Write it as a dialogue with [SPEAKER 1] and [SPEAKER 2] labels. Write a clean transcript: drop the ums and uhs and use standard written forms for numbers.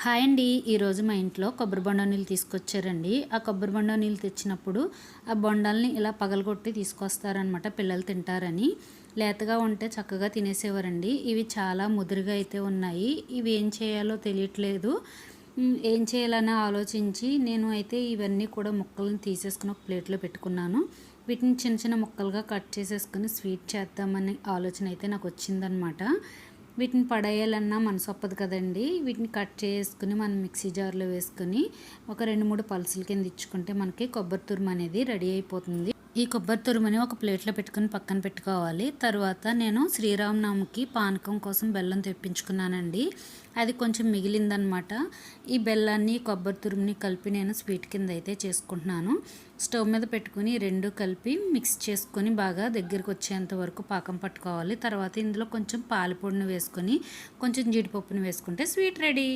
[SPEAKER 1] Hi అండి. ఈరోజు మా ఇంట్లో కొబ్బరి బొండం నీళ్ళు తీసుకొచ్చారండి. ఆ కొబ్బరి బొండం నీళ్ళు తెచ్చినప్పుడు ఆ బొండాలని ఇలా పగలగొట్టి తీసుకొస్తారనమాట, పిల్లలు తింటారని. లేతగా ఉంటే చక్కగా తినేసేవారండి. ఇవి చాలా ముదురుగా అయితే ఉన్నాయి. ఇవి ఏం చేయాలో తెలియట్లేదు. ఏం చేయాలని ఆలోచించి నేను అయితే ఇవన్నీ కూడా ముక్కలను తీసేసుకుని ఒక ప్లేట్లో పెట్టుకున్నాను. వీటిని చిన్న చిన్న ముక్కలుగా కట్ చేసేసుకుని స్వీట్ చేద్దామని ఆలోచన అయితే నాకు వచ్చిందనమాట. వీటిని పడేయాలన్నా మనసు ఒప్పదు కదండి. వీటిని కట్ చేసుకుని మనం మిక్సీ జార్లో వేసుకొని ఒక 2-3 పల్సుల కింద ఇచ్చుకుంటే మనకి కొబ్బరి తురుము అనేది రెడీ అయిపోతుంది. ఈ కొబ్బరి తురుముని ఒక ప్లేట్లో పెట్టుకుని పక్కన పెట్టుకోవాలి. తర్వాత నేను శ్రీరామనవమికి పానకం కోసం బెల్లం తెప్పించుకున్నానండి. అది కొంచెం మిగిలిందనమాట. ఈ బెల్లాన్ని కొబ్బరి తురుముని కలిపి నేను స్వీట్ కింద అయితే చేసుకుంటున్నాను. స్టవ్ మీద పెట్టుకుని రెండు కలిపి మిక్స్ చేసుకొని బాగా దగ్గరికి వచ్చేంత వరకు పాకం పట్టుకోవాలి. తర్వాత ఇందులో కొంచెం పాలపొడిని వేసుకొని కొంచెం జీడిపప్పుని వేసుకుంటే స్వీట్ రెడీ.